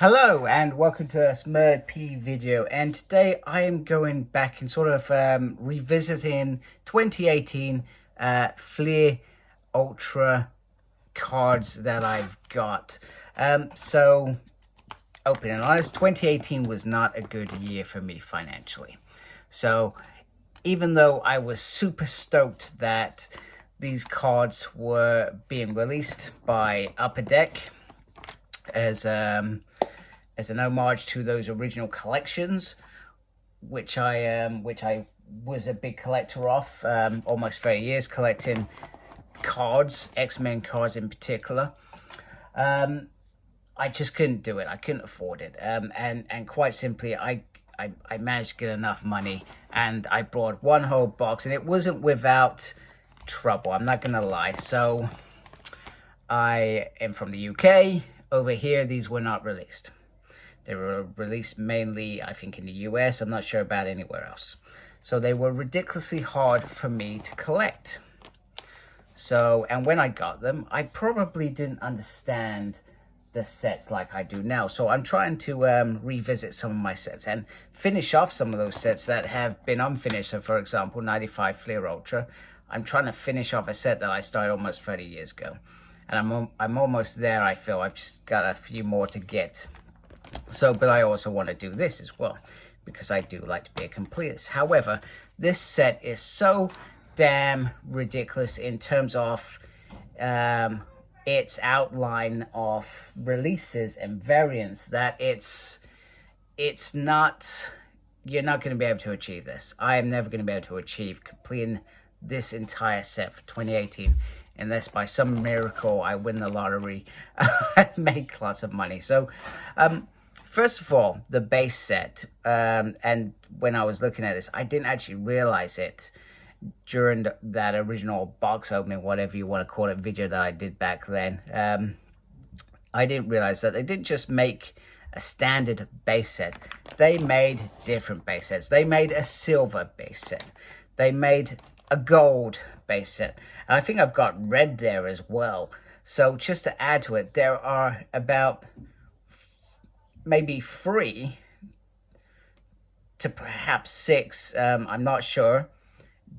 Hello and welcome to a Smurd P video, and today I am going back and sort of revisiting 2018 Fleer Ultra cards that I've got. So open and honest, 2018 was not a good year for me financially. So even though I was super stoked that these cards were being released by Upper Deck as an homage to those original collections, which I was a big collector of, almost 30 years collecting cards, X-Men cards in particular. I just couldn't do it. I couldn't afford it. And quite simply, I managed to get enough money, and I brought one whole box, and it wasn't without trouble, I'm not gonna lie. So I am from the UK. Over here, these were not released. They were released mainly, I think, in the US. I'm not sure about anywhere else. So they were ridiculously hard for me to collect. So, and when I got them, I probably didn't understand the sets like I do now. So I'm trying to revisit some of my sets and finish off some of those sets that have been unfinished. So for example, 95 Fleer Ultra. I'm trying to finish off a set that I started almost 30 years ago. And I'm almost there, I feel. I've just got a few more to get. So, but I also want to do this as well, because I do like to be a completist. However, this set is so damn ridiculous in terms of its outline of releases and variants that it's not, you're not going to be able to achieve this. I am never going to be able to achieve completing this entire set for 2018 unless by some miracle I win the lottery and make lots of money. So first of all, the base set, and when I was looking at this, I didn't actually realize it during that original box opening, whatever you want to call it, video that I did back then. I didn't realize that they didn't just make a standard base set. They made different base sets. They made a silver base set. They made a gold base set. And I think I've got red there as well. So just to add to it, there are about maybe 3 to perhaps 6, I'm not sure,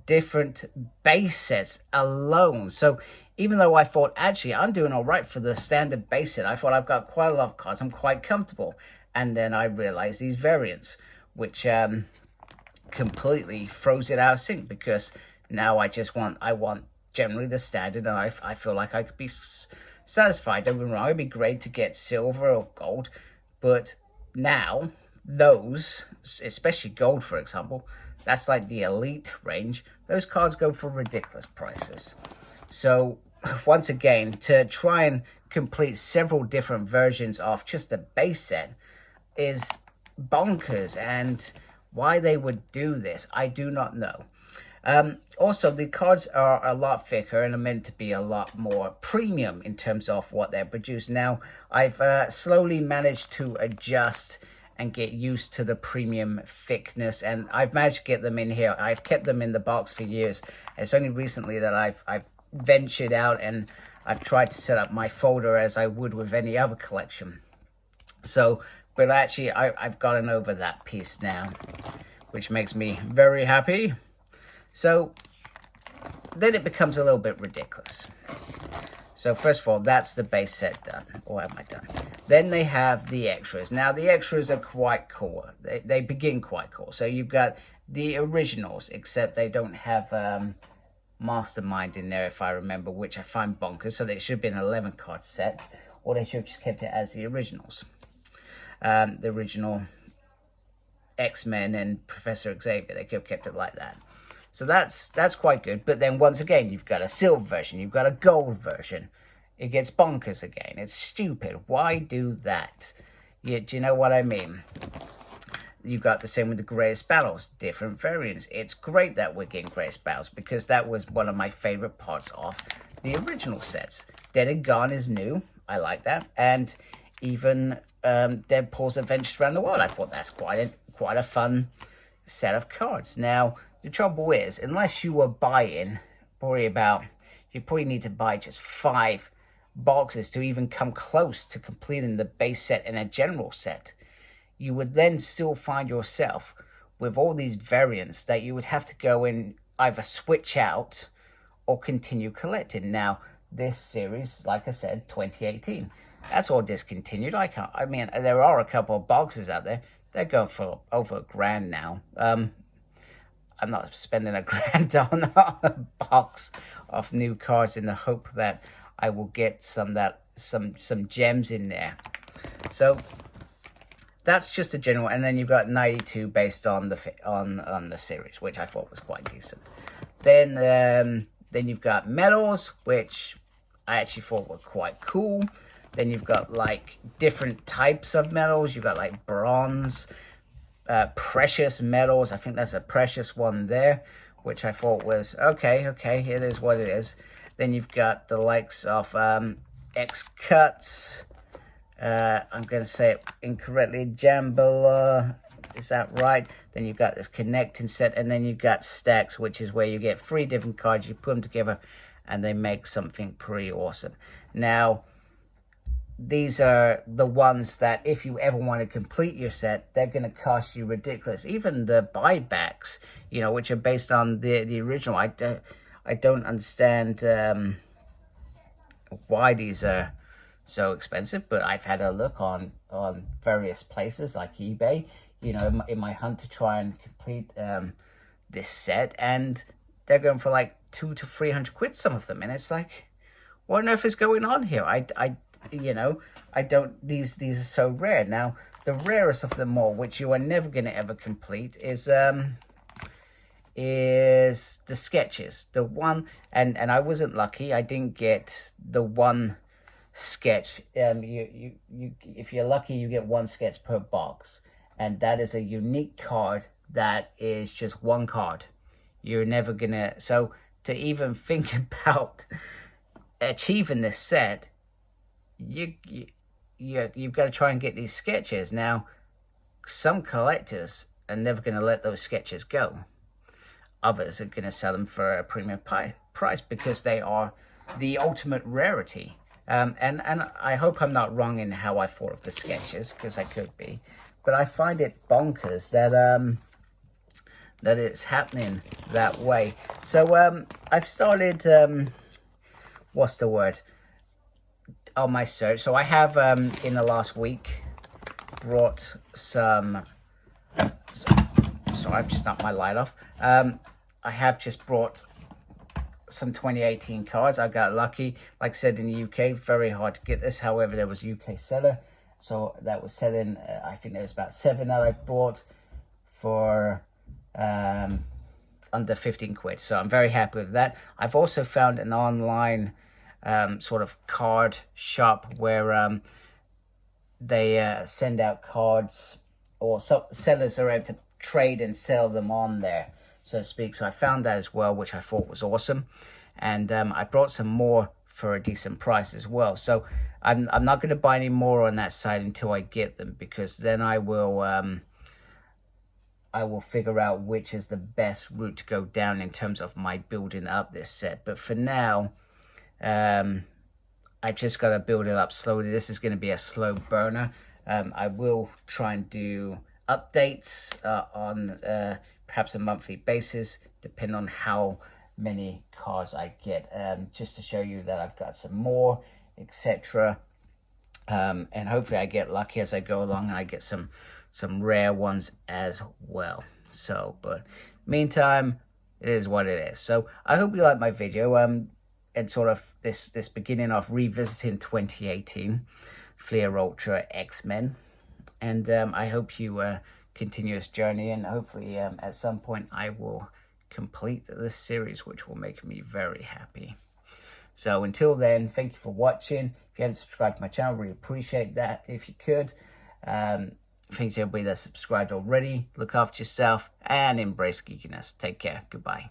different base sets alone. So even though I thought, actually, I'm doing all right for the standard base set, I thought I've got quite a lot of cards, I'm quite comfortable. And then I realized these variants, which completely throws it out of sync, because now I want generally the standard, and I feel like I could be satisfied. Don't get me wrong, it'd be great to get silver or gold, but now those, especially gold for example, that's like the elite range, those cards go for ridiculous prices. So once again, to try and complete several different versions of just the base set is bonkers, and why they would do this, I do not know. Also, the cards are a lot thicker and are meant to be a lot more premium in terms of what they're produced. Now, I've slowly managed to adjust and get used to the premium thickness, and I've managed to get them in here. I've kept them in the box for years. It's only recently that I've ventured out and I've tried to set up my folder as I would with any other collection. So, but actually, I've gotten over that piece now, which makes me very happy. So then it becomes a little bit ridiculous. So first of all, that's the base set done, or am I done? Then they have the extras. Now the extras are quite cool. They begin quite cool. So you've got the originals, except they don't have Mastermind in there, if I remember, which I find bonkers. So they should have been an 11 card set, or they should have just kept it as the originals. The original X-Men and Professor Xavier, they could have kept it like that. So that's quite good. But then once again, you've got a silver version, you've got a gold version. It gets bonkers again. It's stupid. Why do that? Do you know what I mean? You've got the same with the Greatest Battles, different variants. It's great that we're getting Greatest Battles, because that was one of my favorite parts of the original sets. Dead and Gone is new. I like that. And even Deadpool's Adventures Around the World, I thought that's quite a fun set of cards. Now, the trouble is, unless you were buying, you probably need to buy just 5 boxes to even come close to completing the base set and a general set, you would then still find yourself with all these variants that you would have to go and either switch out or continue collecting. Now, this series, like I said, 2018, that's all discontinued. I mean, there are a couple of boxes out there. They're going for over $1,000 now. I'm not spending $1,000 on a box of new cards in the hope that I will get some gems in there. So that's just a general, and then you've got 92 based on the series, which I thought was quite decent. Then you've got medals, which I actually thought were quite cool. Then you've got like different types of medals. You've got like bronze, precious medals. I think that's a precious one there, which I thought was okay, it is what it is. Then you've got the likes of X-Cuts. I'm going to say it incorrectly. Jambala, is that right? Then you've got this connecting set, and then you've got stacks, which is where you get 3 different cards. You put them together, and they make something pretty awesome. Now, these are the ones that if you ever want to complete your set, they're going to cost you ridiculous. Even the buybacks, you know, which are based on the original. I don't understand why these are so expensive, but I've had a look on various places like eBay, you know, in my hunt to try and complete this set, and they're going for like 200 to 300 quid, some of them, and it's like, what on earth is going on here? You know, these are so rare. Now, the rarest of them all, which you are never going to ever complete, is the sketches. The one, and I wasn't lucky. I didn't get the one sketch. If you're lucky, you get 1 sketch per box, and that is a unique card that is just 1 card. You're never gonna, so to even think about achieving this set, you've got to try and get these sketches. Now, some collectors are never going to let those sketches go. Others are going to sell them for a premium price because they are the ultimate rarity. And I hope I'm not wrong in how I thought of the sketches, because I could be. But I find it bonkers that it's happening that way. So I've started, what's the word, on my search. So I have in the last week brought some, so I've just knocked my light off. I have just brought some 2018 cards. I got lucky, like I said, in the UK, very hard to get this. However, there was a UK seller, so that was selling, I think there was about 7 that I bought for under 15 quid. So I'm very happy with that. I've also found an online sort of card shop where they send out cards, or some sellers are able to trade and sell them on there, so to speak. So I found that as well, which I thought was awesome, and I brought some more for a decent price as well. So I'm not going to buy any more on that side until I get them, because then I will figure out which is the best route to go down in terms of my building up this set. But for now, I've just got to build it up slowly. This is going to be a slow burner. I will try and do updates on perhaps a monthly basis, depending on how many cards I get, just to show you that I've got some more, etc. And hopefully I get lucky as I go along and I get some rare ones as well. So, but meantime, it is what it is. So I hope you like my video, and sort of this beginning of revisiting 2018 Fleer Ultra X-Men, and I hope you continue this journey, and hopefully at some point I will complete this series, which will make me very happy. So until then, thank you for watching. If you haven't subscribed to my channel, really appreciate that if you could. Thank you to everybody that's subscribed already. Look after yourself and embrace geekiness. Take care. Goodbye.